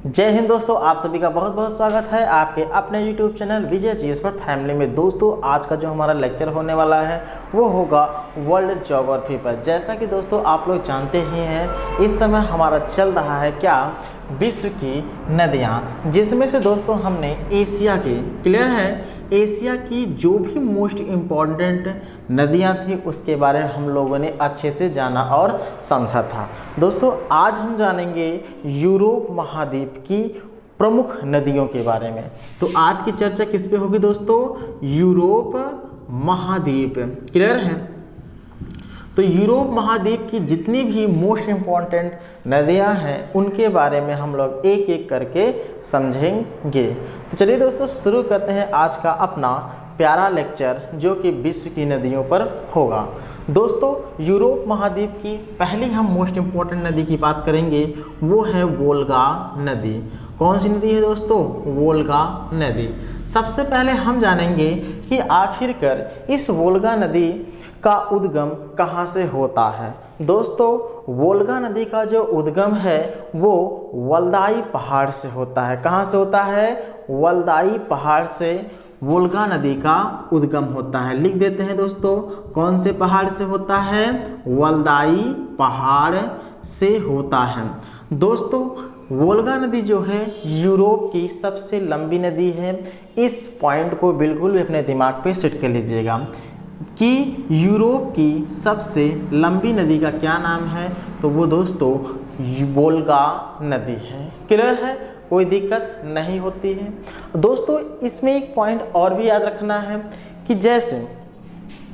जय हिंद दोस्तों, आप सभी का बहुत बहुत स्वागत है आपके अपने YouTube चैनल विजय जीएसपर्ट फैमिली में। दोस्तों आज का जो हमारा लेक्चर होने वाला है वो होगा वर्ल्ड ज्योग्राफी पर। जैसा कि दोस्तों आप लोग जानते ही हैं, इस समय हमारा चल रहा है क्या, विश्व की नदियाँ, जिसमें से दोस्तों हमने एशिया की, क्लियर है, एशिया की जो भी मोस्ट इम्पॉर्टेंट नदियां थी उसके बारे में हम लोगों ने अच्छे से जाना और समझा था। दोस्तों आज हम जानेंगे यूरोप महाद्वीप की प्रमुख नदियों के बारे में। तो आज की चर्चा किस पे होगी दोस्तों? यूरोप महाद्वीप, क्लियर है। तो यूरोप महाद्वीप की जितनी भी मोस्ट इम्पॉर्टेंट नदियां हैं उनके बारे में हम लोग एक एक करके समझेंगे। तो चलिए दोस्तों शुरू करते हैं आज का अपना प्यारा लेक्चर, जो कि विश्व की नदियों पर होगा। दोस्तों यूरोप महाद्वीप की पहली हम मोस्ट इम्पॉर्टेंट नदी की बात करेंगे, वो है वोल्गा नदी। कौन सी नदी है दोस्तों? वोल्गा नदी। सबसे पहले हम जानेंगे कि आखिरकार इस वोल्गा नदी का उद्गम कहाँ से होता है। दोस्तों वोल्गा नदी का जो उद्गम है वो वल्दाई पहाड़ से होता है। कहाँ से होता है? वल्दाई पहाड़ से वोल्गा नदी का उद्गम होता है। लिख देते हैं दोस्तों, कौन से पहाड़ से होता है? वल्दाई पहाड़ से होता है। दोस्तों वोल्गा नदी जो है यूरोप की सबसे लंबी नदी है। इस पॉइंट को बिल्कुल भी अपने दिमाग पे सेट कर लीजिएगा कि यूरोप की सबसे लंबी नदी का क्या नाम है, तो वो दोस्तों वोल्गा नदी है। क्लियर है, कोई दिक्कत नहीं होती है। दोस्तों इसमें एक पॉइंट और भी याद रखना है कि जैसे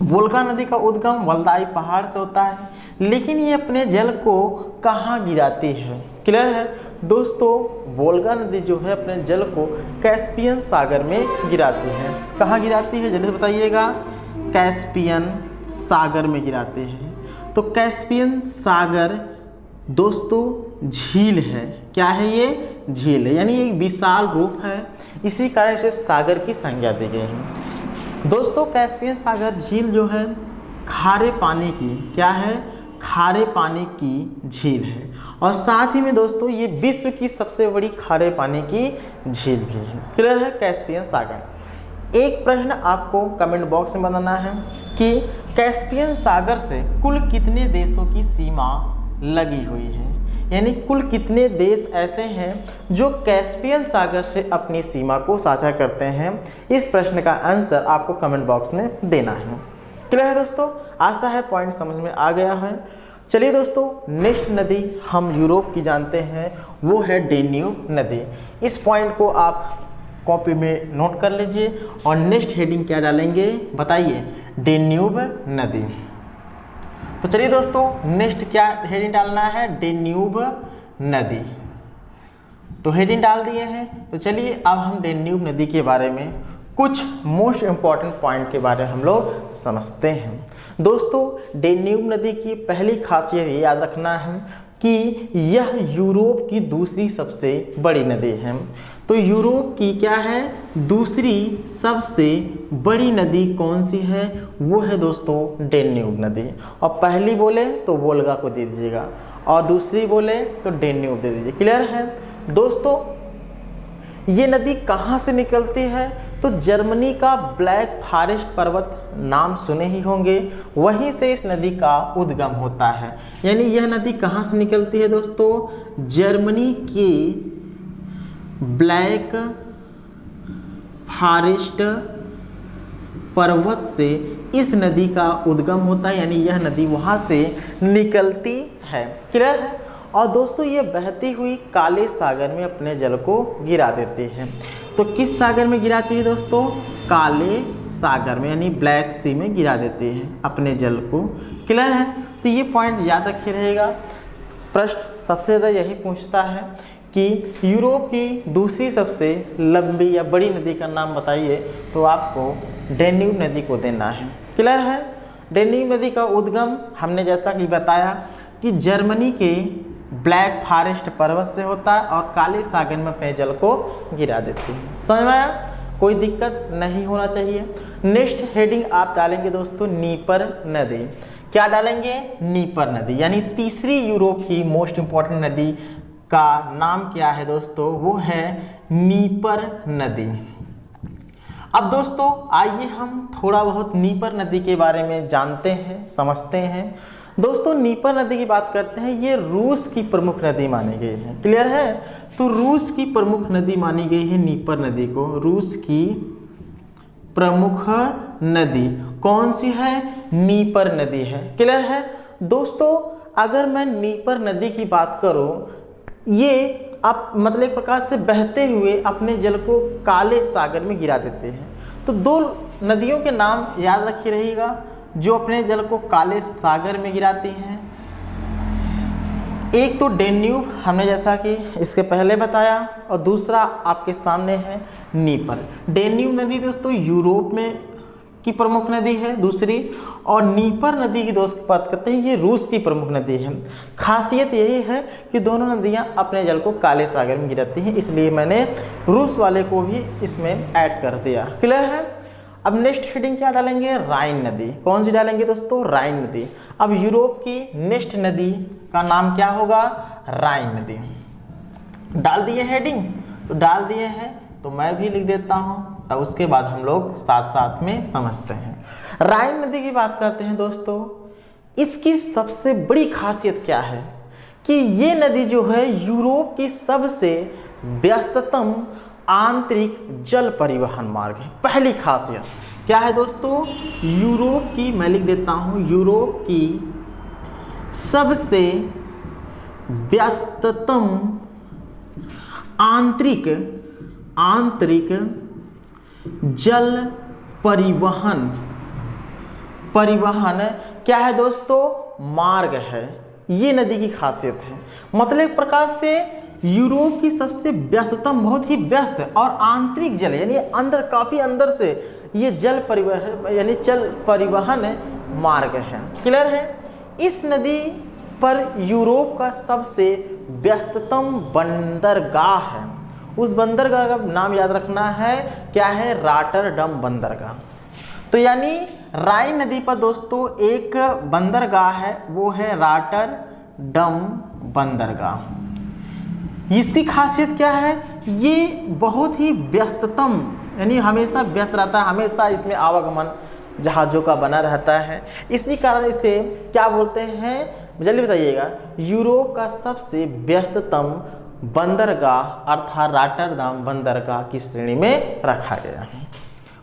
वोल्गा नदी का उद्गम वल्दाई पहाड़ से होता है, लेकिन ये अपने जल को कहाँ गिराती है? क्लियर है दोस्तों, वोल्गा नदी जो है अपने जल को कैस्पियन सागर में गिराती है। कहाँ गिराती है जल्दी से बताइएगा? कैस्पियन सागर में गिराते हैं। तो कैस्पियन सागर दोस्तों झील है। क्या है ये? झील है, यानी एक विशाल रूप है, इसी कारण से सागर की संज्ञा दी गई है। दोस्तों कैस्पियन सागर झील जो है खारे पानी की, क्या है? खारे पानी की झील है। और साथ ही में दोस्तों ये विश्व की सबसे बड़ी खारे पानी की झील भी है। क्लियर है, कैस्पियन सागर। एक प्रश्न आपको कमेंट बॉक्स में बताना है कि कैस्पियन सागर से कुल कितने देशों की सीमा लगी हुई है, यानी कुल कितने देश ऐसे हैं जो कैस्पियन सागर से अपनी सीमा को साझा करते हैं। इस प्रश्न का आंसर आपको कमेंट बॉक्स में देना है। क्लियर है दोस्तों, आशा है पॉइंट समझ में आ गया है। चलिए दोस्तों नेक्स्ट नदी हम यूरोप की जानते हैं, वो है डेन्यूब नदी। इस पॉइंट को आप कॉपी में नोट कर लीजिए और नेक्स्ट हेडिंग क्या डालेंगे बताइए? डेन्यूब नदी। तो चलिए दोस्तों नेक्स्ट क्या हेडिंग डालना है? डेन्यूब नदी। तो हेडिंग डाल दिए हैं। तो चलिए अब हम डेन्यूब नदी के बारे में कुछ मोस्ट इम्पॉर्टेंट पॉइंट के बारे में हम लोग समझते हैं। दोस्तों डेन्यूब नदी की पहली खासियत ये याद रखना है कि यह यूरोप की दूसरी सबसे बड़ी नदी है। तो यूरोप की क्या है? दूसरी सबसे बड़ी नदी कौन सी है? वो है दोस्तों डेन्यूब नदी। और पहली बोले तो वोल्गा को दे दीजिएगा और दूसरी बोले तो डेन्यूब दे दीजिए। क्लियर है दोस्तों, ये नदी कहाँ से निकलती है? तो जर्मनी का ब्लैक फॉरेस्ट पर्वत नाम सुने ही होंगे, वहीं से इस नदी का उद्गम होता है। यानी यह नदी कहाँ से निकलती है दोस्तों? जर्मनी के ब्लैक फॉरेस्ट पर्वत से इस नदी का उद्गम होता है, यानी यह नदी वहाँ से निकलती है। क्लियर है। और दोस्तों ये बहती हुई काले सागर में अपने जल को गिरा देती है। तो किस सागर में गिराती है दोस्तों? काले सागर में, यानी ब्लैक सी में गिरा देती है अपने जल को। क्लियर है। तो ये पॉइंट याद रखे रहेगा। प्रश्न सबसे ज़्यादा यही पूछता है कि यूरोप की दूसरी सबसे लंबी या बड़ी नदी का नाम बताइए, तो आपको डेन्यूब नदी को देना है। क्लियर है। डेन्यूब नदी का उद्गम हमने जैसा कि बताया कि जर्मनी के ब्लैक फॉरेस्ट पर्वत से होता है और काले सागर में अपने जल को गिरा देती है। समझ में आया? कोई दिक्कत नहीं होना चाहिए। नेक्स्ट हेडिंग आप डालेंगे दोस्तों नीपर नदी। क्या डालेंगे? नीपर नदी, यानी तीसरी यूरोप की मोस्ट इंपॉर्टेंट नदी का नाम क्या है दोस्तों, वो है नीपर नदी। अब दोस्तों आइए हम थोड़ा बहुत नीपर नदी के बारे में जानते हैं, समझते हैं। दोस्तों नीपर नदी की बात करते हैं, ये रूस की प्रमुख नदी मानी गई है। क्लियर है? तो रूस की प्रमुख नदी मानी गई है नीपर नदी को। रूस की प्रमुख नदी कौन सी है? नीपर नदी है। क्लियर है दोस्तों? अगर मैं नीपर नदी की बात करूं, ये आप मतलब एक प्रकार से बहते हुए अपने जल को काले सागर में गिरा देते हैं। तो दो नदियों के नाम याद रखिए रहिएगा जो अपने जल को काले सागर में गिराती हैं। एक तो डेन्यूब, हमने जैसा कि इसके पहले बताया, और दूसरा आपके सामने है नीपर। डेन्यूब नदी दोस्तों यूरोप में की प्रमुख नदी है दूसरी, और नीपर नदी की दोस्त बात करते हैं, ये रूस की प्रमुख नदी है। खासियत यही है कि दोनों नदियां अपने जल को काले सागर में गिराती हैं, इसलिए मैंने रूस वाले को भी इसमें ऐड कर दिया। क्लियर है? अब नेक्स्ट हेडिंग क्या डालेंगे? राइन नदी। कौन सी डालेंगे दोस्तों? राइन नदी। अब यूरोप की नेक्स्ट नदी का नाम क्या होगा? राइन नदी। डाल दिए हेडिंग? तो डाल दिए हैं, तो मैं भी लिख देता हूं, तब उसके बाद हम लोग साथ साथ में समझते हैं। राइन नदी की बात करते हैं दोस्तों, इसकी सबसे बड़ी खासियत क्या है कि ये नदी जो है यूरोप की सबसे व्यस्ततम आंतरिक जल परिवहन मार्ग है। पहली खासियत क्या है दोस्तों? यूरोप की, मैं लिख देता हूं, यूरोप की सबसे व्यस्ततम आंतरिक जल परिवहन क्या है दोस्तों? मार्ग है। ये नदी की खासियत है। मतलब एक प्रकार से यूरोप की सबसे व्यस्ततम, बहुत ही व्यस्त और आंतरिक जल यानी अंदर, काफी अंदर से ये जल परिवहन यानी जल परिवहन मार्ग है। क्लियर है? इस नदी पर यूरोप का सबसे व्यस्ततम बंदरगाह है। उस बंदरगाह का नाम याद रखना है, क्या है? रॉटरडम बंदरगाह। तो यानी राइन नदी पर दोस्तों एक बंदरगाह है, वो है रॉटरडम बंदरगाह। इसकी खासियत क्या है? ये बहुत ही व्यस्ततम यानी हमेशा व्यस्त रहता है, हमेशा इसमें आवागमन जहाज़ों का बना रहता है। इसी कारण इसे क्या बोलते हैं, जल्दी बताइएगा? यूरोप का सबसे व्यस्ततम बंदरगाह अर्थात रॉटरडम बंदरगाह की श्रेणी में रखा गया है।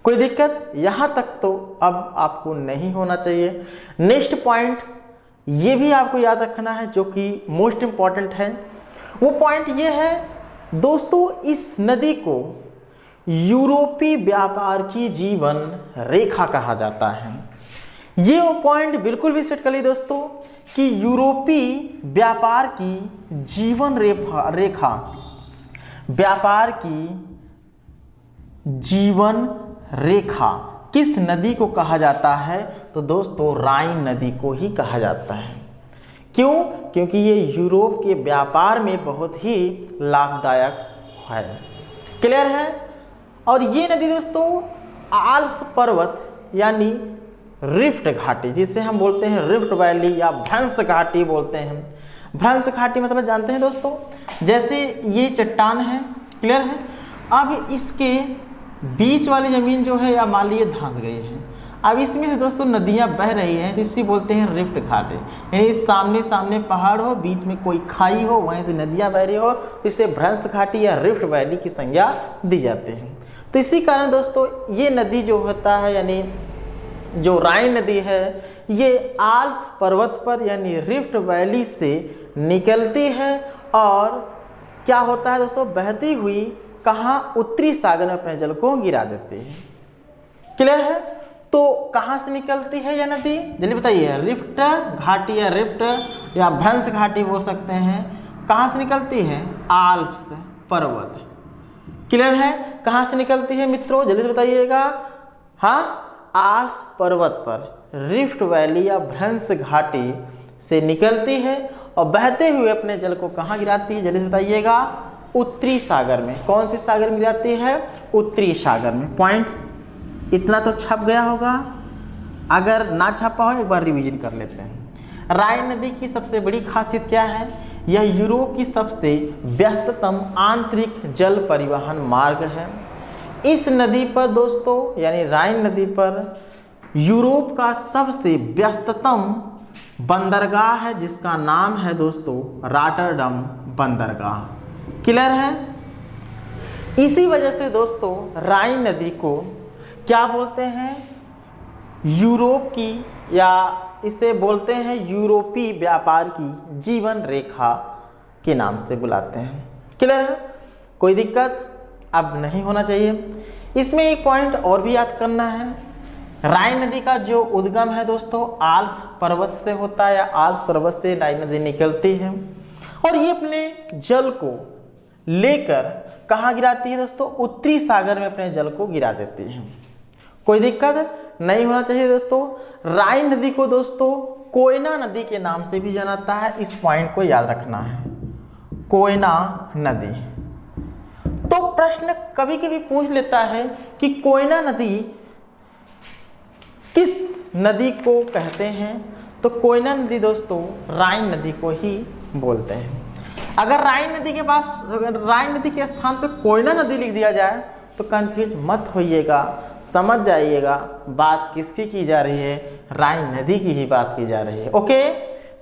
कोई दिक्कत? यहाँ तक तो अब आपको नहीं होना चाहिए। नेक्स्ट पॉइंट ये भी आपको याद रखना है जो कि मोस्ट इम्पॉर्टेंट है। वो पॉइंट ये है दोस्तों, इस नदी को यूरोपीय व्यापार की जीवन रेखा कहा जाता है। ये वो पॉइंट बिल्कुल भी सेट कर लीजिए दोस्तों कि यूरोपीय व्यापार की जीवन रेखा, व्यापार की जीवन रेखा किस नदी को कहा जाता है? तो दोस्तों राइन नदी को ही कहा जाता है। क्यों? क्योंकि ये यूरोप के व्यापार में बहुत ही लाभदायक है। क्लियर है? और ये नदी दोस्तों आल्प्स पर्वत यानी रिफ्ट घाटी, जिसे हम बोलते हैं रिफ्ट वैली या भ्रंश घाटी बोलते हैं। भ्रंश घाटी मतलब जानते हैं दोस्तों, जैसे ये चट्टान है, क्लियर है? अब इसके बीच वाली ज़मीन जो है या मान लीजिए धंस गई है, अब इसमें से दोस्तों नदियाँ बह रही हैं, तो इसी बोलते हैं रिफ्ट घाटी। यानी सामने सामने पहाड़ हो, बीच में कोई खाई हो, वहीं से नदियाँ बह रही हो, तो इसे भ्रंश घाटी या रिफ्ट वैली की संज्ञा दी जाती है। तो इसी कारण दोस्तों ये नदी जो होता है यानी जो राइन नदी है, ये आल्प्स पर्वत पर यानी रिफ्ट वैली से निकलती है और क्या होता है दोस्तों, बहती हुई कहाँ? उत्तरी सागर में अपने जल को गिरा देती है। क्लियर है? तो कहाँ से निकलती है यह नदी? जल्दी बताइए। रिफ्ट घाटी या रिफ्ट या भ्रंश घाटी बोल सकते हैं। कहाँ से निकलती है? आल्प्स पर्वत। क्लियर है? कहाँ से निकलती है मित्रों? जल्दी से बताइएगा। हाँ, आल्प्स पर्वत पर रिफ्ट वैली या भ्रंश घाटी से निकलती है और बहते हुए अपने जल को कहाँ गिराती है? जल्दी से बताइएगा। उत्तरी सागर में। कौन सी सागर में गिराती है? उत्तरी सागर में। पॉइंट इतना तो छप गया होगा, अगर ना छपा हो एक बार रिवीजन कर लेते हैं। राइन नदी की सबसे बड़ी खासियत क्या है? यह यूरोप की सबसे व्यस्ततम आंतरिक जल परिवहन मार्ग है। इस नदी पर दोस्तों यानी राइन नदी पर यूरोप का सबसे व्यस्ततम बंदरगाह है जिसका नाम है दोस्तों रॉटरडम बंदरगाह। क्लियर है। इसी वजह से दोस्तों राइन नदी को क्या बोलते हैं, यूरोप की, या इसे बोलते हैं यूरोपीय व्यापार की जीवन रेखा के नाम से बुलाते हैं। क्लियर है, कोई दिक्कत अब नहीं होना चाहिए। इसमें एक पॉइंट और भी याद करना है, राइन नदी का जो उद्गम है दोस्तों आल्प्स पर्वत से होता है, या आल्प्स पर्वत से राइन नदी निकलती है और ये अपने जल को लेकर कहाँ गिराती है दोस्तों, उत्तरी सागर में अपने जल को गिरा देती है। कोई दिक्कत नहीं होना चाहिए दोस्तों। राइन नदी को दोस्तों कोयना नदी के नाम से भी जाना जाता है, इस पॉइंट को याद रखना है, कोयना नदी। तो प्रश्न कभी कभी पूछ लेता है कि कोयना नदी किस नदी को कहते हैं, तो कोयना नदी दोस्तों राइन नदी को ही बोलते हैं। अगर राइन नदी के पास, अगर राइन नदी के स्थान पे कोयना नदी लिख दिया जाए तो कंफ्यूज मत होइएगा, समझ जाइएगा बात किसकी की जा रही है, राइन नदी की ही बात की जा रही है। ओके,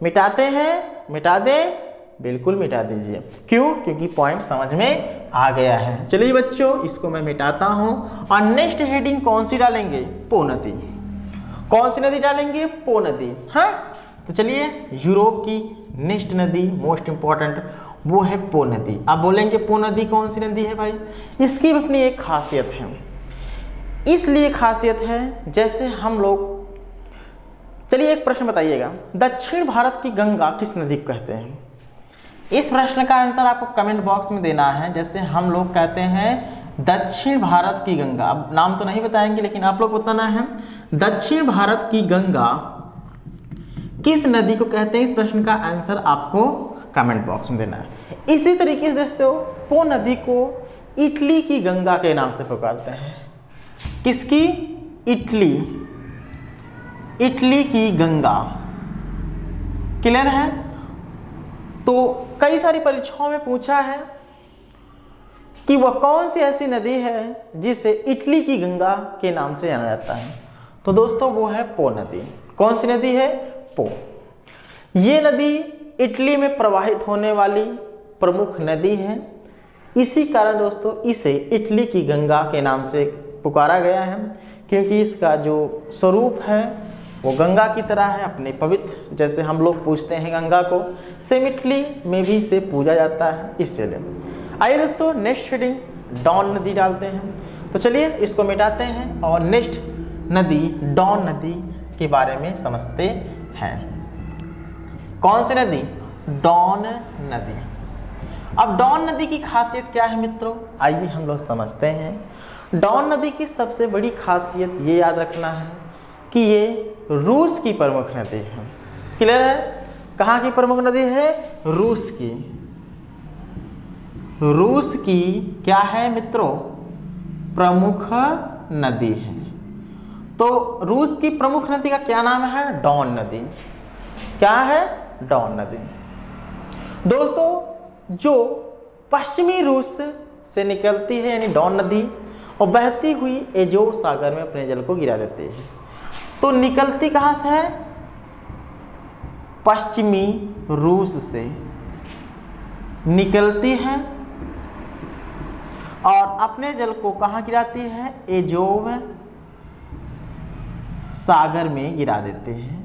मिटाते हैं, मिटा दें, बिल्कुल मिटा दीजिए। क्यों? क्योंकि पॉइंट समझ में आ गया है। चलिए बच्चों, इसको मैं मिटाता हूं और नेक्स्ट हेडिंग कौन सी डालेंगे, पो नदी। कौन सी नदी डालेंगे, पो नदी। हाँ, तो चलिए यूरोप की नेक्स्ट नदी मोस्ट इंपॉर्टेंट वो है पो नदी। आप बोलेंगे पो नदी कौन सी नदी है भाई, इसकी अपनी एक खासियत है। इसलिए खासियत है जैसे हम लोग, चलिए एक प्रश्न बताइएगा, दक्षिण भारत की गंगा किस नदी को कहते हैं? इस प्रश्न का आंसर आपको कमेंट बॉक्स में देना है। जैसे हम लोग कहते हैं दक्षिण भारत की गंगा, अब नाम तो नहीं बताएंगे लेकिन आप लोग बताना है दक्षिण भारत की गंगा किस नदी को कहते हैं। इस प्रश्न का आंसर आपको कमेंट बॉक्स में देना है। इसी तरीके से दोस्तों पो नदी को इटली की गंगा के नाम से पुकारते हैं। किसकी? इटली, इटली की गंगा। क्लियर है। तो कई सारी परीक्षाओं में पूछा है कि वह कौन सी ऐसी नदी है जिसे इटली की गंगा के नाम से जाना जाता है, तो दोस्तों वो है पो नदी। कौन सी नदी है? पो। ये नदी इटली में प्रवाहित होने वाली प्रमुख नदी है। इसी कारण दोस्तों इसे इटली की गंगा के नाम से पुकारा गया है, क्योंकि इसका जो स्वरूप है वो गंगा की तरह है, अपने पवित्र, जैसे हम लोग पूजते हैं गंगा को, सेम इटली में भी इसे पूजा जाता है, इसलिए। आइए दोस्तों नेक्स्ट हेडिंग डॉन नदी डालते हैं। तो चलिए इसको मिटाते हैं और नेक्स्ट नदी डॉन नदी के बारे में समझते हैं। कौन सी नदी? डॉन नदी। अब डॉन नदी की खासियत क्या है मित्रों, आइए हम लोग समझते हैं। डॉन नदी की सबसे बड़ी खासियत ये याद रखना है कि ये रूस की प्रमुख नदी है। क्लियर है। कहाँ की प्रमुख नदी है? रूस की। रूस की क्या है मित्रों? प्रमुख नदी है। तो रूस की प्रमुख नदी का क्या नाम है? डॉन नदी। क्या है? डॉन नदी। दोस्तों जो पश्चिमी रूस से निकलती है यानी डॉन नदी, और बहती हुई एजोव सागर में अपने जल को गिरा देती है। तो निकलती कहाँ से है? पश्चिमी रूस से निकलती है और अपने जल को कहाँ गिराती है? एजोव सागर में गिरा देते हैं।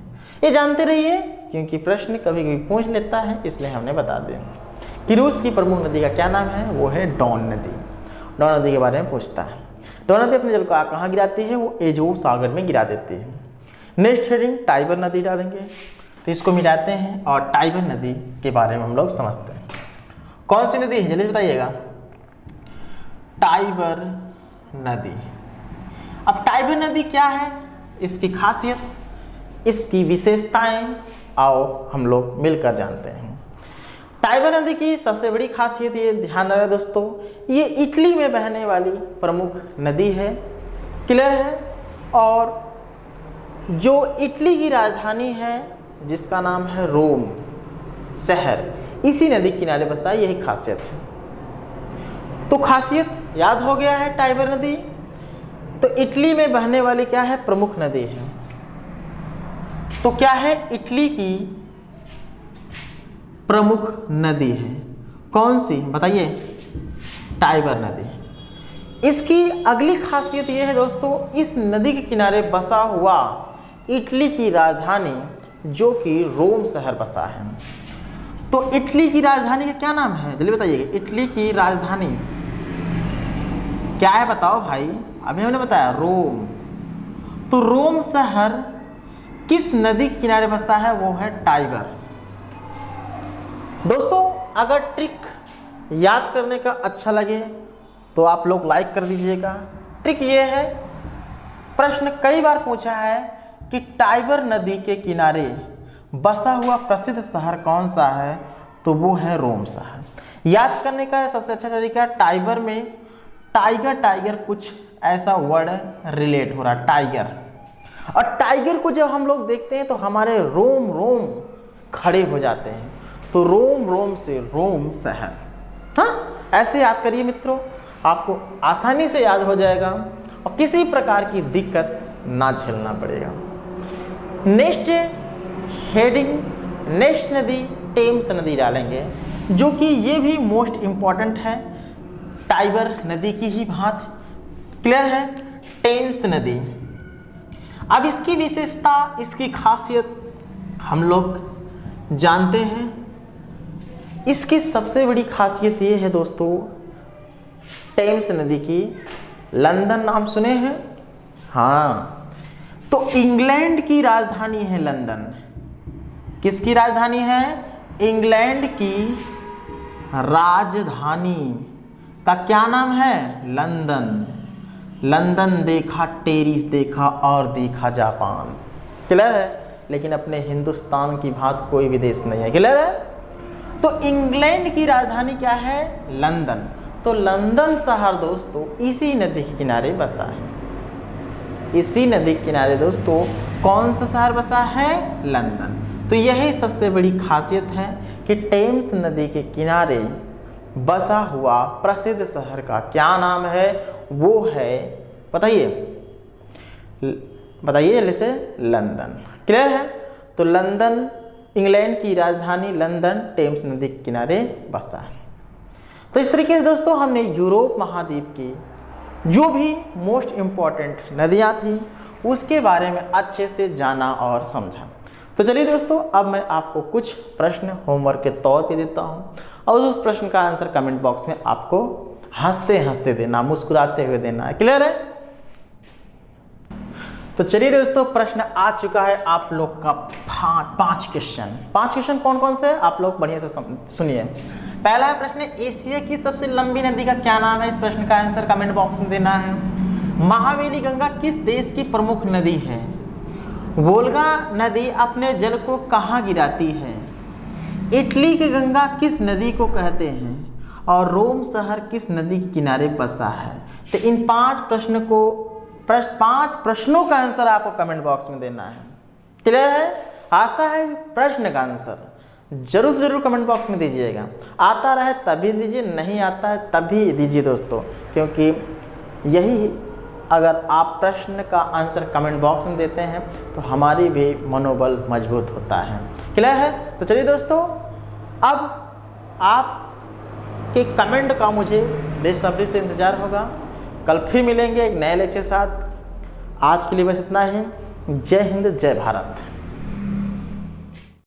ये जानते रहिए क्योंकि प्रश्न कभी कभी पूछ लेता है, इसलिए हमने बता दें कि रूस की प्रमुख नदी का क्या नाम है, वो है डॉन नदी। डॉन नदी के बारे में पूछता है। डॉन नदी अपने जल को कहाँ गिराती है? वो एजोव सागर में गिरा देती है। नेक्स्ट हेडिंग टाइबर नदी डालेंगे, तो इसको मिटाते हैं और टाइबर नदी के बारे में हम लोग समझते हैं। कौन सी नदी है जल्दी बताइएगा? टाइबर नदी। अब टाइबर नदी क्या है, इसकी खासियत, इसकी विशेषताएं आओ हम लोग मिलकर जानते हैं। टाइबर नदी की सबसे बड़ी खासियत ये ध्यान रहे दोस्तों, ये इटली में बहने वाली प्रमुख नदी है। क्लियर है। और जो इटली की राजधानी है जिसका नाम है रोम शहर, इसी नदी के किनारे बसा है, यही खासियत है। तो खासियत याद हो गया है टाइबर नदी। तो इटली में बहने वाली क्या है, प्रमुख नदी है। तो क्या है, इटली की प्रमुख नदी है, कौन सी बताइए, टाइबर नदी। इसकी अगली खासियत यह है दोस्तों, इस नदी के किनारे बसा हुआ इटली की राजधानी जो कि रोम शहर बसा है। तो इटली की राजधानी का क्या नाम है, जल्दी बताइए, इटली की राजधानी क्या है बताओ भाई, अभी हमने बताया रोम। तो रोम शहर किस नदी के किनारे बसा है, वो है टाइबर। दोस्तों अगर ट्रिक याद करने का अच्छा लगे तो आप लोग लाइक कर दीजिएगा। ट्रिक ये है, प्रश्न कई बार पूछा है कि टाइबर नदी के किनारे बसा हुआ प्रसिद्ध शहर कौन सा है, तो वो है रोम शहर। याद करने का सबसे अच्छा तरीका, टाइबर में टाइगर टाइगर कुछ ऐसा वर्ड रिलेट हो रहा है, टाइगर। और टाइगर को जब हम लोग देखते हैं तो हमारे रोम रोम खड़े हो जाते हैं। तो रोम रोम से रोम शहर, हाँ ऐसे याद करिए मित्रों, आपको आसानी से याद हो जाएगा और किसी प्रकार की दिक्कत ना झेलना पड़ेगा। नेक्स्ट हेडिंग, नेक्स्ट नदी टेम्स नदी डालेंगे, जो कि ये भी मोस्ट इम्पॉर्टेंट है, टाइबर नदी की ही भांति। क्लियर है, टेम्स नदी। अब इसकी विशेषता, इसकी खासियत हम लोग जानते हैं। इसकी सबसे बड़ी खासियत ये है दोस्तों, टेम्स नदी की, लंदन नाम सुने हैं, हाँ। तो इंग्लैंड की राजधानी है लंदन। किसकी राजधानी है, इंग्लैंड की राजधानी का क्या नाम है, लंदन। लंदन देखा, पेरिस देखा और देखा जापान। क्लियर है, लेकिन अपने हिंदुस्तान की भांति कोई भी देश नहीं है। क्लियर है। तो इंग्लैंड की राजधानी क्या है, लंदन। तो लंदन शहर दोस्तों इसी नदी के किनारे बसा है। इसी नदी के किनारे दोस्तों कौन सा शहर बसा है, लंदन। तो यही सबसे बड़ी खासियत है कि टेम्स नदी के किनारे बसा हुआ प्रसिद्ध शहर का क्या नाम है, वो है, बताइए बताइए जल्दी से, लंदन। क्लियर है। तो लंदन, इंग्लैंड की राजधानी लंदन टेम्स नदी के किनारे बसा है। तो इस तरीके से दोस्तों हमने यूरोप महाद्वीप की जो भी मोस्ट इम्पॉर्टेंट नदियाँ थी उसके बारे में अच्छे से जाना और समझा। तो चलिए दोस्तों, अब मैं आपको कुछ प्रश्न होमवर्क के तौर पे देता हूँ और उस प्रश्न का आंसर कमेंट बॉक्स में आपको हंसते हंसते देना, मुस्कुराते हुए देना है। क्लियर है। तो चलिए दोस्तों, प्रश्न आ चुका है आप लोग का 5 क्वेश्चन। 5 क्वेश्चन कौन कौन से, आप लोग बढ़िया से सुनिए। पहला प्रश्न, एशिया की सबसे लंबी नदी का क्या नाम है। इस प्रश्न का आंसर कमेंट बॉक्स में देना है। महावेली गंगा किस देश की प्रमुख नदी है। वोल्गा नदी अपने जल को कहाँ गिराती है। इटली की गंगा किस नदी को कहते हैं और रोम शहर किस नदी के किनारे बसा है। तो इन 5 प्रश्नों का आंसर आपको कमेंट बॉक्स में देना है। क्लियर है। आशा है प्रश्न का आंसर जरूर से जरूर कमेंट बॉक्स में दीजिएगा। आता रहे तभी दीजिए, नहीं आता है तभी दीजिए दोस्तों, क्योंकि यही अगर आप प्रश्न का आंसर कमेंट बॉक्स में देते हैं तो हमारी भी मनोबल मजबूत होता है। क्लियर है। तो चलिए दोस्तों, अब आप के कमेंट का मुझे बेसब्री से इंतज़ार होगा। कल फिर मिलेंगे एक नए लेक्चर के साथ। आज के लिए बस इतना ही। जय हिंद, जय भारत।